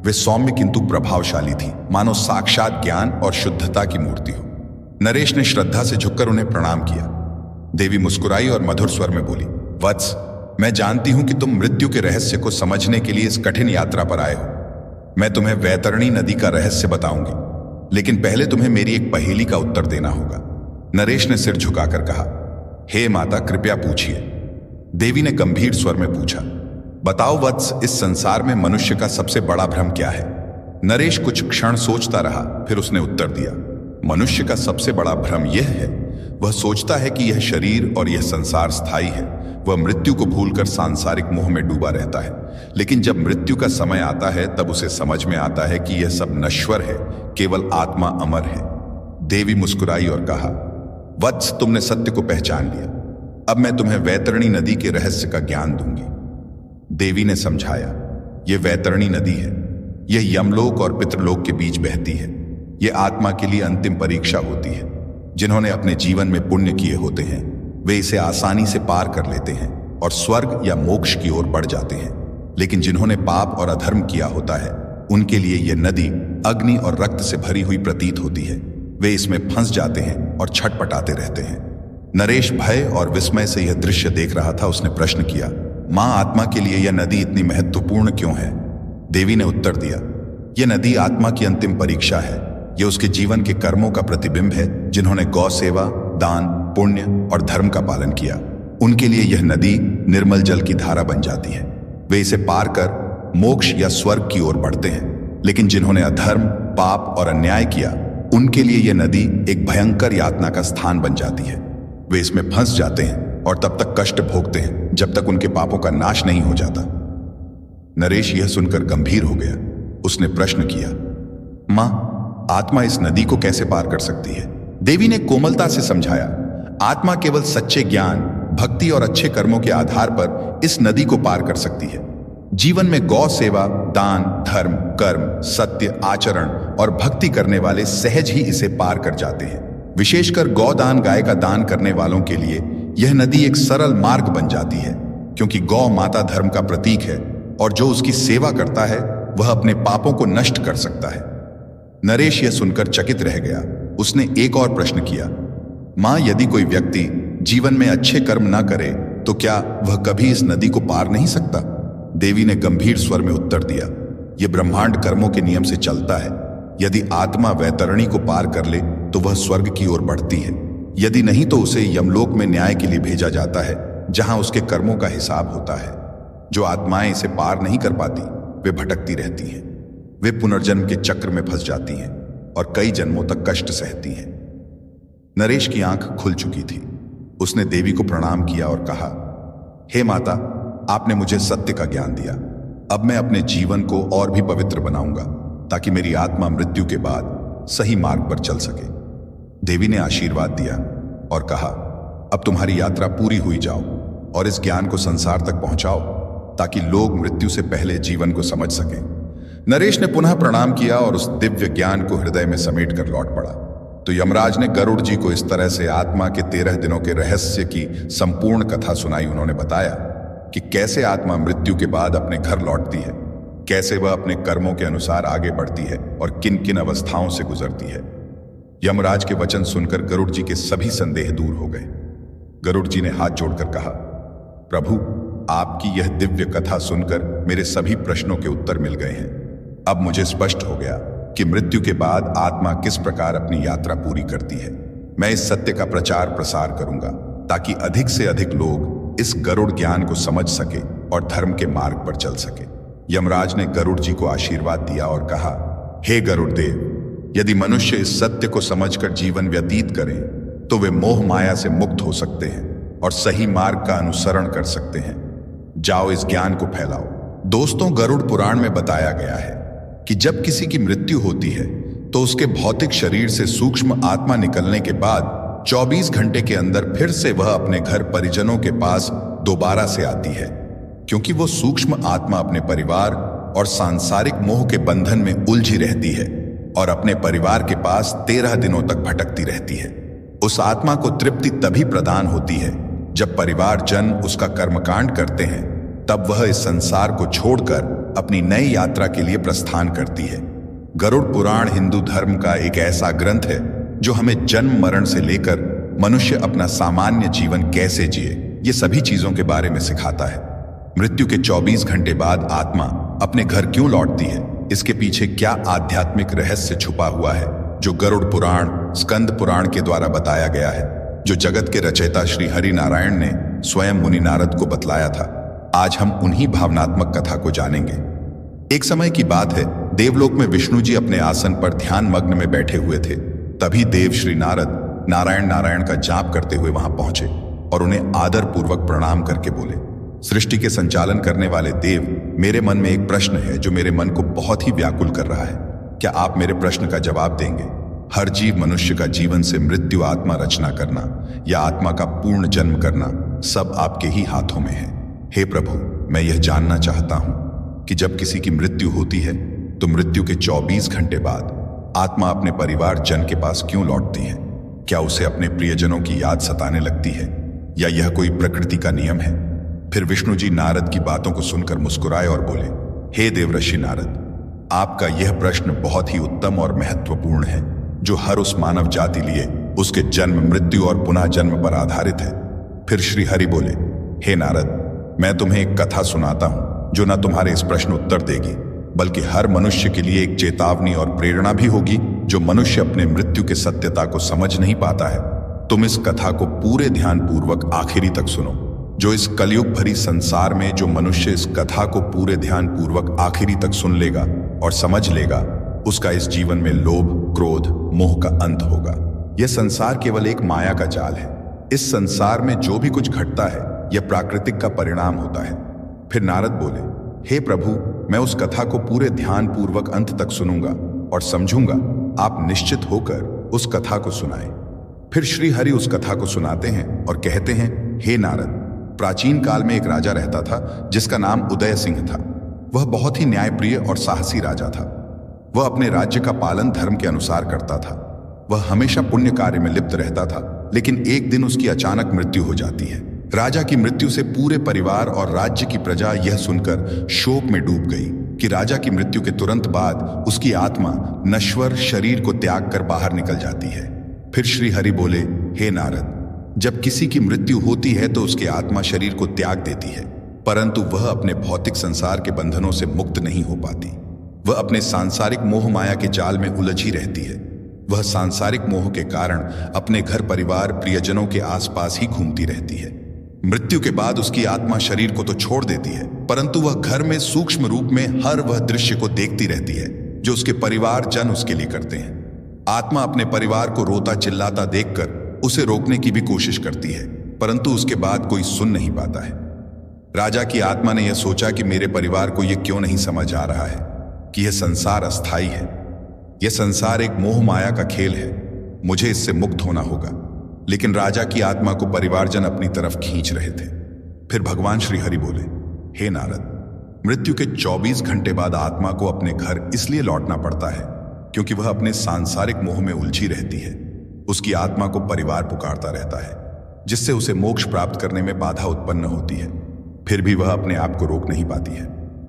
वे सौम्य किंतु प्रभावशाली थी, मानो साक्षात ज्ञान और शुद्धता की मूर्ति हो। नरेश ने श्रद्धा से झुककर उन्हें प्रणाम किया। देवी मुस्कुराई और मधुर स्वर में बोली, वत्स, मैं जानती हूं कि तुम मृत्यु के रहस्य को समझने के लिए इस कठिन यात्रा पर आए हो। मैं तुम्हें वैतरणी नदी का रहस्य बताऊंगी, लेकिन पहले तुम्हें मेरी एक पहेली का उत्तर देना होगा। नरेश ने सिर झुकाकर कहा, हे माता, कृपया पूछिए। देवी ने गंभीर स्वर में पूछा, बताओ वत्स, इस संसार में मनुष्य का सबसे बड़ा भ्रम क्या है? नरेश कुछ क्षण सोचता रहा, फिर उसने उत्तर दिया, मनुष्य का सबसे बड़ा भ्रम यह है, वह सोचता है कि यह शरीर और यह संसार स्थायी है। वह मृत्यु को भूलकर सांसारिक मोह में डूबा रहता है, लेकिन जब मृत्यु का समय आता है तब उसे समझ में आता है कि यह सब नश्वर है, केवल आत्मा अमर है। देवी मुस्कुराई और कहा, वत्स, तुमने सत्य को पहचान लिया। अब मैं तुम्हें वैतरणी नदी के रहस्य का ज्ञान दूंगी। देवी ने समझाया, यह वैतरणी नदी है। यह यमलोक और पितृलोक के बीच बहती है। यह आत्मा के लिए अंतिम परीक्षा होती है। जिन्होंने अपने जीवन में पुण्य किए होते हैं वे इसे आसानी से पार कर लेते हैं और स्वर्ग या मोक्ष की ओर बढ़ जाते हैं, लेकिन जिन्होंने पाप और अधर्म किया होता है उनके लिए यह नदी अग्नि और रक्त से भरी हुई प्रतीत होती है। वे इसमें फंस जाते हैं और छटपटाते रहते हैं। नरेश भय और विस्मय से यह दृश्य देख रहा था। उसने प्रश्न किया, मां, आत्मा के लिए यह नदी इतनी महत्वपूर्ण क्यों है? देवी ने उत्तर दिया, यह नदी आत्मा की अंतिम परीक्षा है। यह उसके जीवन के कर्मों का प्रतिबिंब है। जिन्होंने गौ सेवा, दान, पुण्य और धर्म का पालन किया उनके लिए यह नदी निर्मल जल की धारा बन जाती है। वे इसे पार कर मोक्ष या स्वर्ग की ओर बढ़ते हैं, लेकिन जिन्होंने अधर्म, पाप और अन्याय किया उनके लिए यह नदी एक भयंकर यातना का स्थान बन जाती है। वे इसमें फंस जाते हैं और तब तक कष्ट भोगते हैं जब तक उनके पापों का नाश नहीं हो जाता। नरेश यह सुनकर गंभीर हो गया। उसने प्रश्न किया, मां, आत्मा इस नदी को कैसे पार कर सकती है? देवी ने कोमलता से समझाया, आत्मा केवल सच्चे ज्ञान, भक्ति और अच्छे कर्मों के आधार पर इस नदी को पार कर सकती है। जीवन में गौ सेवा, दान, धर्म, कर्म, सत्य, आचरण और भक्ति करने वाले सहज ही इसे पार कर जाते हैं। विशेषकर गौदान, गाय का दान करने वालों के लिए यह नदी एक सरल मार्ग बन जाती है, क्योंकि गौ माता धर्म का प्रतीक है और जो उसकी सेवा करता है वह अपने पापों को नष्ट कर सकता है। नरेश यह सुनकर चकित रह गया। उसने एक और प्रश्न किया, मां, यदि कोई व्यक्ति जीवन में अच्छे कर्म ना करे तो क्या वह कभी इस नदी को पार नहीं सकता? देवी ने गंभीर स्वर में उत्तर दिया, यह ब्रह्मांड कर्मों के नियम से चलता है। यदि आत्मा वैतरणी को पार कर ले तो वह स्वर्ग की ओर बढ़ती है, यदि नहीं तो उसे यमलोक में न्याय के लिए भेजा जाता है, जहां उसके कर्मों का हिसाब होता है। जो आत्माएं इसे पार नहीं कर पाती वे भटकती रहती हैं। वे पुनर्जन्म के चक्र में फंस जाती हैं और कई जन्मों तक कष्ट सहती हैं। नरेश की आंख खुल चुकी थी। उसने देवी को प्रणाम किया और कहा, हे माता, आपने मुझे सत्य का ज्ञान दिया। अब मैं अपने जीवन को और भी पवित्र बनाऊंगा ताकि मेरी आत्मा मृत्यु के बाद सही मार्ग पर चल सके। देवी ने आशीर्वाद दिया और कहा, अब तुम्हारी यात्रा पूरी हुई, जाओ और इस ज्ञान को संसार तक पहुंचाओ ताकि लोग मृत्यु से पहले जीवन को समझ सकें। नरेश ने पुनः प्रणाम किया और उस दिव्य ज्ञान को हृदय में समेट कर लौट पड़ा। तो यमराज ने गरुड़ जी को इस तरह से आत्मा के 13 दिनों के रहस्य की संपूर्ण कथा सुनाई। उन्होंने बताया कि कैसे आत्मा मृत्यु के बाद अपने घर लौटती है, कैसे वह अपने कर्मों के अनुसार आगे बढ़ती है और किन किन अवस्थाओं से गुजरती है। यमराज के वचन सुनकर गरुड़ जी के सभी संदेह दूर हो गए। गरुड़ जी ने हाथ जोड़कर कहा, प्रभु, आपकी यह दिव्य कथा सुनकर मेरे सभी प्रश्नों के उत्तर मिल गए हैं। अब मुझे स्पष्ट हो गया कि मृत्यु के बाद आत्मा किस प्रकार अपनी यात्रा पूरी करती है। मैं इस सत्य का प्रचार प्रसार करूंगा ताकि अधिक से अधिक लोग इस गरुड़ ज्ञान को समझ सके और धर्म के मार्ग पर चल सके। यमराज ने गरुड़ जी को आशीर्वाद दिया और कहा, हे गरुड़ देव, यदि मनुष्य इस सत्य को समझकर जीवन व्यतीत करें तो वे मोह माया से मुक्त हो सकते हैं और सही मार्ग का अनुसरण कर सकते हैं। जाओ, इस ज्ञान को फैलाओ। दोस्तों, गरुड़ पुराण में बताया गया है कि जब किसी की मृत्यु होती है तो उसके भौतिक शरीर से सूक्ष्म आत्मा निकलने के बाद 24 घंटे के अंदर फिर से वह अपने घर परिजनों के पास दोबारा से आती है, क्योंकि वो सूक्ष्म आत्मा अपने परिवार और सांसारिक मोह के बंधन में उलझी रहती है और अपने परिवार के पास 13 दिनों तक भटकती रहती है। उस आत्मा को तृप्ति तभी प्रदान होती है जब परिवार जन उसका कर्मकांड करते हैं, तब वह इस संसार को छोड़कर अपनी नई यात्रा के लिए प्रस्थान करती है। गरुड़ पुराण हिंदू धर्म का एक ऐसा ग्रंथ है जो हमें जन्म मरण से लेकर मनुष्य अपना सामान्य जीवन कैसे जिए, ये सभी चीजों के बारे में सिखाता है। मृत्यु के 24 घंटे बाद आत्मा अपने घर क्यों लौटती है, इसके पीछे क्या आध्यात्मिक रहस्य छुपा हुआ है जो गरुड़ पुराण, स्कंद पुराण के द्वारा बताया गया है, जो जगत के रचयिता श्री हरि नारायण ने स्वयं मुनि नारद को बतलाया था। आज हम उन्हीं भावनात्मक कथा को जानेंगे। एक समय की बात है, देवलोक में विष्णु जी अपने आसन पर ध्यान मग्न में बैठे हुए थे। तभी देव श्री नारद नारायण नारायण का जाप करते हुए वहां पहुंचे और उन्हें आदर पूर्वक प्रणाम करके बोले, सृष्टि के संचालन करने वाले देव, मेरे मन में एक प्रश्न है जो मेरे मन को बहुत ही व्याकुल कर रहा है। क्या आप मेरे प्रश्न का जवाब देंगे? हर जीव मनुष्य का जीवन से मृत्यु आत्मा रचना करना या आत्मा का पूर्ण जन्म करना सब आपके ही हाथों में है। हे प्रभु, मैं यह जानना चाहता हूं कि जब किसी की मृत्यु होती है तो मृत्यु के 24 घंटे बाद आत्मा अपने परिवार जन के पास क्यों लौटती है? क्या उसे अपने प्रियजनों की याद सताने लगती है या यह कोई प्रकृति का नियम है? फिर विष्णु जी नारद की बातों को सुनकर मुस्कुराए और बोले, हे देवऋषि नारद, आपका यह प्रश्न बहुत ही उत्तम और महत्वपूर्ण है जो हर उस मानव जाति लिए उसके जन्म, मृत्यु और पुनः जन्म पर आधारित है। फिर श्री हरि बोले, हे नारद, मैं तुम्हें एक कथा सुनाता हूं जो न तुम्हारे इस प्रश्न उत्तर देगी बल्कि हर मनुष्य के लिए एक चेतावनी और प्रेरणा भी होगी जो मनुष्य अपने मृत्यु के सत्यता को समझ नहीं पाता है। तुम इस कथा को पूरे ध्यान पूर्वक आखिरी तक सुनो। जो इस कलयुग भरी संसार में जो मनुष्य इस कथा को पूरे ध्यान पूर्वक आखिरी तक सुन लेगा और समझ लेगा, उसका इस जीवन में लोभ, क्रोध, मोह का अंत होगा। यह संसार केवल एक माया का जाल है। इस संसार में जो भी कुछ घटता है यह प्राकृतिक का परिणाम होता है। फिर नारद बोले, हे प्रभु, मैं उस कथा को पूरे ध्यान पूर्वक अंत तक सुनूंगा और समझूंगा। आप निश्चित होकर उस कथा को सुनाएं। फिर श्री हरि उस कथा को सुनाते हैं और कहते हैं, हे नारद, प्राचीन काल में एक राजा रहता था जिसका नाम उदय सिंह था। वह बहुत ही न्यायप्रिय और साहसी राजा था। वह अपने राज्य का पालन धर्म के अनुसार करता था। वह हमेशा पुण्य कार्य में लिप्त रहता था, लेकिन एक दिन उसकी अचानक मृत्यु हो जाती है। राजा की मृत्यु से पूरे परिवार और राज्य की प्रजा यह सुनकर शोक में डूब गई कि राजा की मृत्यु के तुरंत बाद उसकी आत्मा नश्वर शरीर को त्याग कर बाहर निकल जाती है। फिर श्री हरि बोले, हे नारद, जब किसी की मृत्यु होती है तो उसकी आत्मा शरीर को त्याग देती है, परंतु वह अपने भौतिक संसार के बंधनों से मुक्त नहीं हो पाती। वह अपने सांसारिक मोह माया के जाल में उलझी रहती है। वह सांसारिक मोह के कारण अपने घर परिवार प्रियजनों के आसपास ही घूमती रहती है। मृत्यु के बाद उसकी आत्मा शरीर को तो छोड़ देती है, परंतु वह घर में सूक्ष्म रूप में हर वह दृश्य को देखती रहती है जो उसके परिवार जन उसके लिए करते हैं। आत्मा अपने परिवार को रोता चिल्लाता देखकर उसे रोकने की भी कोशिश करती है, परंतु उसके बाद कोई सुन नहीं पाता है। राजा की आत्मा ने यह सोचा कि मेरे परिवार को यह क्यों नहीं समझ आ रहा है कि यह संसार अस्थाई है, यह संसार एक मोह माया का खेल है, मुझे इससे मुक्त होना होगा। लेकिन राजा की आत्मा को परिवारजन अपनी तरफ खींच रहे थे। फिर भगवान श्री हरि बोले, हे नारद, मृत्यु के 24 घंटे बाद आत्मा को अपने घर इसलिए लौटना पड़ता है क्योंकि वह अपने सांसारिक मोह में उलझी रहती है। उसकी आत्मा को परिवार पुकारता रहता है, जिससे उसे मोक्ष प्राप्त करने में बाधा उत्पन्न होती है। फिर भी वह अपने आप को रोक नहीं पाती है।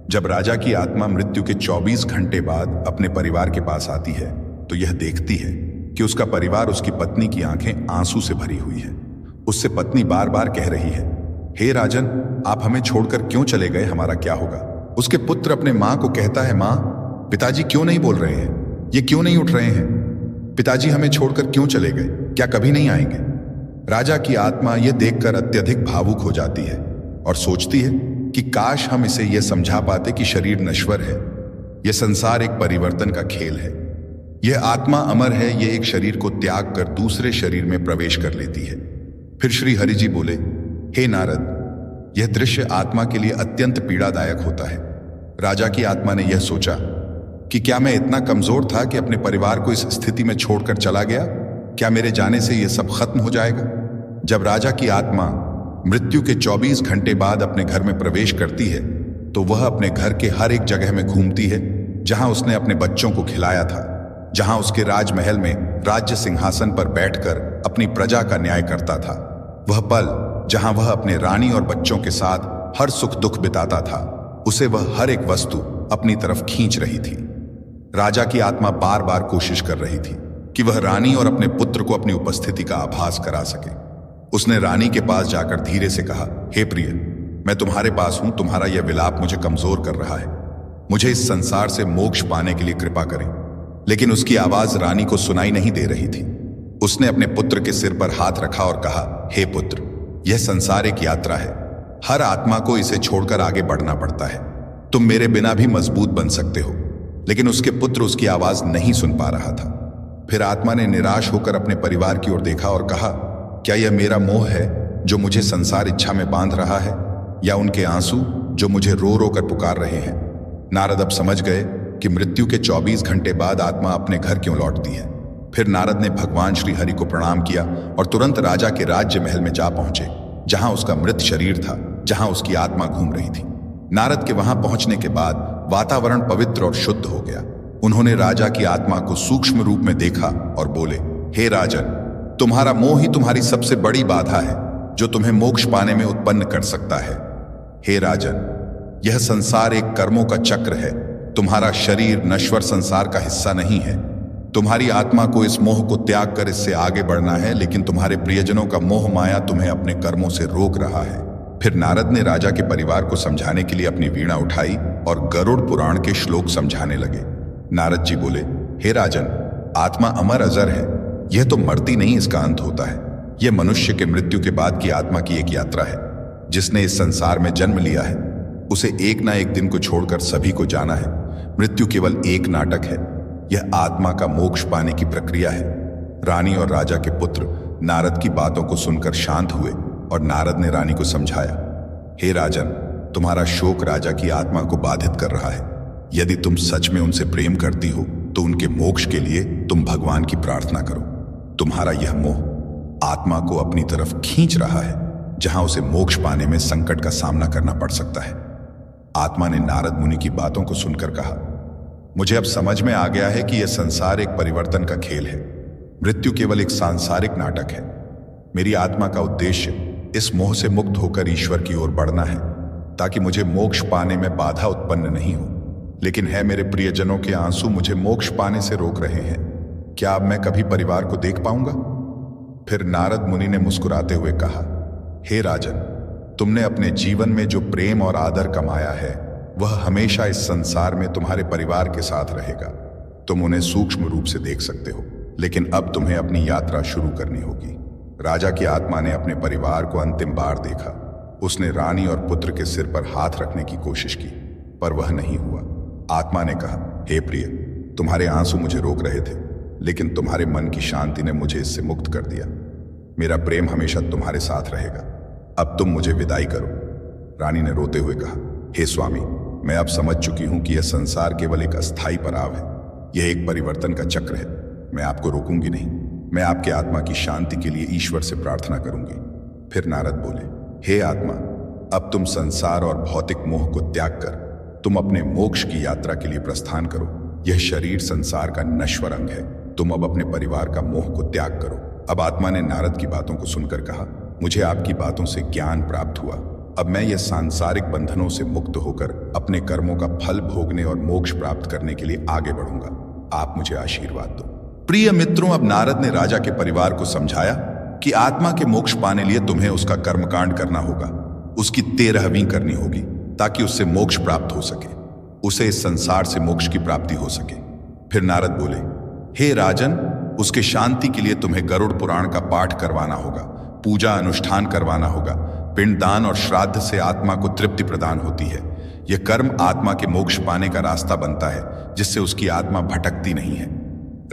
जब राजा की आत्मा मृत्यु के 24 घंटे बाद अपने परिवार के पास आती है तो यह देखती है कि उसका परिवार, उसकी पत्नी की आंखें आंसू से भरी हुई है। उससे पत्नी बार बार कह रही है, हे राजन, आप हमें छोड़कर क्यों चले गए, हमारा क्या होगा? उसके पुत्र अपने मां को कहता है, मां, पिताजी क्यों नहीं बोल रहे हैं, ये क्यों नहीं उठ रहे हैं? पिताजी हमें छोड़कर क्यों चले गए, क्या कभी नहीं आएंगे? राजा की आत्मा यह देखकर अत्यधिक भावुक हो जाती है और सोचती है कि काश हम इसे यह समझा पाते कि शरीर नश्वर है, यह संसार एक परिवर्तन का खेल है, यह आत्मा अमर है, यह एक शरीर को त्याग कर दूसरे शरीर में प्रवेश कर लेती है। फिर श्री हरि जी बोले, हे नारद, यह दृश्य आत्मा के लिए अत्यंत पीड़ादायक होता है। राजा की आत्मा ने यह सोचा कि क्या मैं इतना कमजोर था कि अपने परिवार को इस स्थिति में छोड़कर चला गया? क्या मेरे जाने से यह सब खत्म हो जाएगा? जब राजा की आत्मा मृत्यु के 24 घंटे बाद अपने घर में प्रवेश करती है तो वह अपने घर के हर एक जगह में घूमती है जहां उसने अपने बच्चों को खिलाया था, जहां उसके राजमहल में राज्य सिंहासन पर बैठकर अपनी प्रजा का न्याय करता था। वह पल जहां वह अपने रानी और बच्चों के साथ हर सुख दुख बिताता था, उसे वह हर एक वस्तु अपनी तरफ खींच रही थी। राजा की आत्मा बार बार कोशिश कर रही थी कि वह रानी और अपने पुत्र को अपनी उपस्थिति का आभास करा सके। उसने रानी के पास जाकर धीरे से कहा, हे प्रिय, मैं तुम्हारे पास हूं, तुम्हारा यह विलाप मुझे कमजोर कर रहा है, मुझे इस संसार से मोक्ष पाने के लिए कृपा करें। लेकिन उसकी आवाज रानी को सुनाई नहीं दे रही थी। उसने अपने पुत्र के सिर पर हाथ रखा और कहा, हे पुत्र, यह संसार एक यात्रा है, हर आत्मा को इसे छोड़कर आगे बढ़ना पड़ता है। तुम मेरे बिना भी मजबूत बन सकते हो। लेकिन उसके पुत्र उसकी आवाज नहीं सुन पा रहा था। फिर आत्मा ने निराश होकर अपने परिवार की ओर देखा और कहा, क्या यह मेरा मोह है जो मुझे संसार इच्छा में बांध रहा है, या उनके आंसू जो मुझे रो रो कर पुकार रहे हैं? नारद अब समझ गए कि मृत्यु के 24 घंटे बाद आत्मा अपने घर क्यों लौटती है। फिर नारद ने भगवान श्री हरि को प्रणाम किया और तुरंत राजा के राज्य महल में जा पहुंचे, जहां उसका मृत शरीर था, जहां उसकी आत्मा घूम रही थी। नारद के वहां पहुंचने के बाद वातावरण पवित्र और शुद्ध हो गया। उन्होंने राजा की आत्मा को सूक्ष्म रूप में देखा और बोले, हे राजन, तुम्हारा मोह ही तुम्हारी सबसे बड़ी बाधा है जो तुम्हें मोक्ष पाने में उत्पन्न कर सकता है। हे राजन, यह संसार एक कर्मों का चक्र है। तुम्हारा शरीर नश्वर संसार का हिस्सा नहीं है। तुम्हारी आत्मा को इस मोह को त्याग कर इससे आगे बढ़ना है, लेकिन तुम्हारे प्रियजनों का मोह माया तुम्हें अपने कर्मों से रोक रहा है। फिर नारद ने राजा के परिवार को समझाने के लिए अपनी वीणा उठाई और गरुड़ पुराण के श्लोक समझाने लगे। नारद जी बोले, हे राजन, आत्मा अमर अजर है, यह तो मरती नहीं, इसका अंत होता है। यह मनुष्य के मृत्यु के बाद की आत्मा की एक यात्रा है। जिसने इस संसार में जन्म लिया है उसे एक ना एक दिन को छोड़कर सभी को जाना है। मृत्यु केवल एक नाटक है, यह आत्मा का मोक्ष पाने की प्रक्रिया है। रानी और राजा के पुत्र नारद की बातों को सुनकर शांत हुए और नारद ने रानी को समझाया, हे राजन, तुम्हारा शोक राजा की आत्मा को बाधित कर रहा है। यदि तुम सच में उनसे प्रेम करती हो तो उनके मोक्ष के लिए तुम भगवान की प्रार्थना करो। तुम्हारा यह मोह आत्मा को अपनी तरफ खींच रहा है, जहां उसे मोक्ष पाने में संकट का सामना करना पड़ सकता है। आत्मा ने नारद मुनि की बातों को सुनकर कहा, मुझे अब समझ में आ गया है कि यह संसार एक परिवर्तन का खेल है। मृत्यु केवल एक सांसारिक नाटक है। मेरी आत्मा का उद्देश्य इस मोह से मुक्त होकर ईश्वर की ओर बढ़ना है, ताकि मुझे मोक्ष पाने में बाधा उत्पन्न नहीं हो। लेकिन है मेरे प्रियजनों के आंसू मुझे मोक्ष पाने से रोक रहे हैं। क्या अब मैं कभी परिवार को देख पाऊंगा? फिर नारद मुनि ने मुस्कुराते हुए कहा, हे राजन, तुमने अपने जीवन में जो प्रेम और आदर कमाया है वह हमेशा इस संसार में तुम्हारे परिवार के साथ रहेगा। तुम उन्हें सूक्ष्म रूप से देख सकते हो, लेकिन अब तुम्हें अपनी यात्रा शुरू करनी होगी। राजा की आत्मा ने अपने परिवार को अंतिम बार देखा। उसने रानी और पुत्र के सिर पर हाथ रखने की कोशिश की, पर वह नहीं हुआ। आत्मा ने कहा, हे प्रिय, तुम्हारे आंसू मुझे रोक रहे थे, लेकिन तुम्हारे मन की शांति ने मुझे इससे मुक्त कर दिया। मेरा प्रेम हमेशा तुम्हारे साथ रहेगा। अब तुम मुझे विदाई करो। रानी ने रोते हुए कहा, हे स्वामी, मैं अब समझ चुकी हूं कि यह संसार केवल एक अस्थायी पड़ाव है। यह एक परिवर्तन का चक्र है। मैं आपको रोकूंगी नहीं। मैं आपके आत्मा की शांति के लिए ईश्वर से प्रार्थना करूंगी। फिर नारद बोले, हे आत्मा, अब तुम संसार और भौतिक मोह को त्याग कर तुम अपने मोक्ष की यात्रा के लिए प्रस्थान करो। यह शरीर संसार का नश्वर अंग है। तुम अब अपने परिवार का मोह को त्याग करो। अब आत्मा ने नारद की बातों को सुनकर कहा, मुझे आपकी बातों से ज्ञान प्राप्त हुआ। अब मैं यह सांसारिक बंधनों से मुक्त होकर अपने कर्मों का फल भोगने और मोक्ष प्राप्त करने के लिए आगे बढ़ूंगा। आप मुझे आशीर्वाद दो। प्रिय मित्रों, अब नारद ने राजा के परिवार को समझाया कि आत्मा के मोक्ष पाने लिए तुम्हें उसका कर्मकांड करना होगा, उसकी 13वीं करनी होगी, ताकि उससे मोक्ष प्राप्त हो सके, उसे इस संसार से मोक्ष की प्राप्ति हो सके। फिर नारद बोले, हे राजन, उसके शांति के लिए तुम्हें गरुड़ पुराण का पाठ करवाना होगा, पूजा अनुष्ठान करवाना होगा। पिंडदान और श्राद्ध से आत्मा को तृप्ति प्रदान होती है। यह कर्म आत्मा के मोक्ष पाने का रास्ता बनता है, जिससे उसकी आत्मा भटकती नहीं है।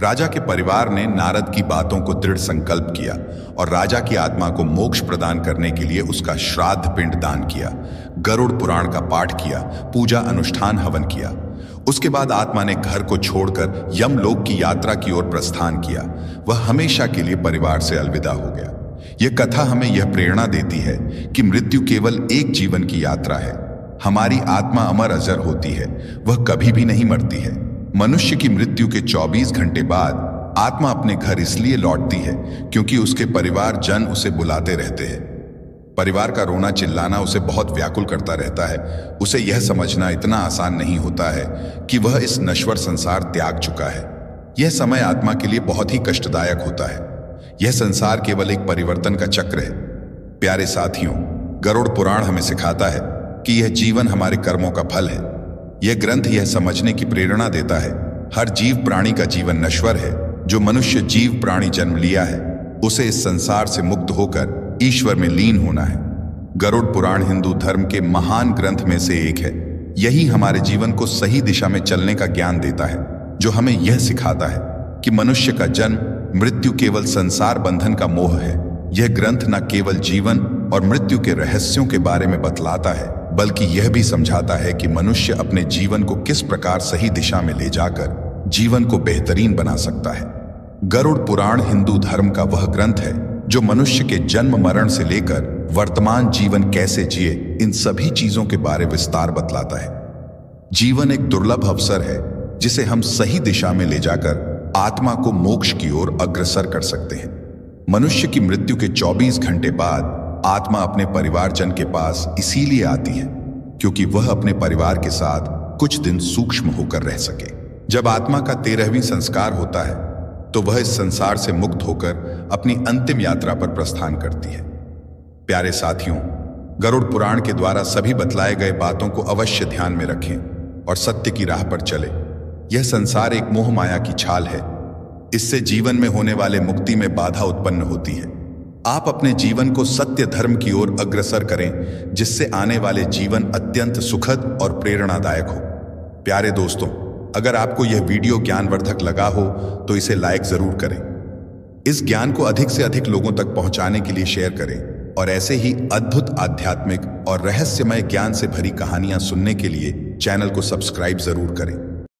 राजा के परिवार ने नारद की बातों को दृढ़ संकल्प किया और राजा की आत्मा को मोक्ष प्रदान करने के लिए उसका श्राद्ध पिंड दान किया, गरुड़ पुराण का पाठ किया, पूजा अनुष्ठान हवन किया। उसके बाद आत्मा ने घर को छोड़कर यमलोक की यात्रा की ओर प्रस्थान किया। वह हमेशा के लिए परिवार से अलविदा हो गया। यह कथा हमें यह प्रेरणा देती है कि मृत्यु केवल एक जीवन की यात्रा है। हमारी आत्मा अमर अजर होती है, वह कभी भी नहीं मरती है। मनुष्य की मृत्यु के 24 घंटे बाद आत्मा अपने घर इसलिए लौटती है क्योंकि उसके परिवार जन उसे बुलाते रहते हैं। परिवार का रोना चिल्लाना उसे बहुत व्याकुल करता रहता है। उसे यह समझना इतना आसान नहीं होता है कि वह इस नश्वर संसार त्याग चुका है। यह समय आत्मा के लिए बहुत ही कष्टदायक होता है। यह संसार केवल एक परिवर्तन का चक्र है। प्यारे साथियों, गरुड़ पुराण हमें सिखाता है कि यह जीवन हमारे कर्मों का फल है। यह ग्रंथ यह समझने की प्रेरणा देता है, हर जीव प्राणी का जीवन नश्वर है। जो मनुष्य जीव प्राणी जन्म लिया है उसे इस संसार से मुक्त होकर ईश्वर में लीन होना है। गरुड़ पुराण हिंदू धर्म के महान ग्रंथ में से एक है। यही हमारे जीवन को सही दिशा में चलने का ज्ञान देता है, जो हमें यह सिखाता है कि मनुष्य का जन्म मृत्यु केवल संसार बंधन का मोह है। यह ग्रंथ न केवल जीवन और मृत्यु के रहस्यों के बारे में बतलाता है, बल्कि यह भी समझाता है कि मनुष्य अपने जीवन को किस प्रकार सही दिशा में ले जाकर जीवन को बेहतरीन बना सकता है। गरुड़ पुराण हिंदू धर्म का वह ग्रंथ है जो मनुष्य के जन्म मरण से लेकर वर्तमान जीवन कैसे जिए इन सभी चीजों के बारे विस्तार बतलाता है। जीवन एक दुर्लभ अवसर है जिसे हम सही दिशा में ले जाकर आत्मा को मोक्ष की ओर अग्रसर कर सकते हैं। मनुष्य की मृत्यु के 24 घंटे बाद आत्मा अपने परिवारजन के पास इसीलिए आती है क्योंकि वह अपने परिवार के साथ कुछ दिन सूक्ष्म होकर रह सके। जब आत्मा का 13वां संस्कार होता है तो वह इस संसार से मुक्त होकर अपनी अंतिम यात्रा पर प्रस्थान करती है। प्यारे साथियों, गरुड़ पुराण के द्वारा सभी बतलाए गए बातों को अवश्य ध्यान में रखें और सत्य की राह पर चलें। यह संसार एक मोह माया की छाल है। इससे जीवन में होने वाले मुक्ति में बाधा उत्पन्न होती है। आप अपने जीवन को सत्य धर्म की ओर अग्रसर करें, जिससे आने वाले जीवन अत्यंत सुखद और प्रेरणादायक हो। प्यारे दोस्तों, अगर आपको यह वीडियो ज्ञानवर्धक लगा हो तो इसे लाइक जरूर करें। इस ज्ञान को अधिक से अधिक लोगों तक पहुंचाने के लिए शेयर करें और ऐसे ही अद्भुत आध्यात्मिक और रहस्यमय ज्ञान से भरी कहानियां सुनने के लिए चैनल को सब्सक्राइब जरूर करें।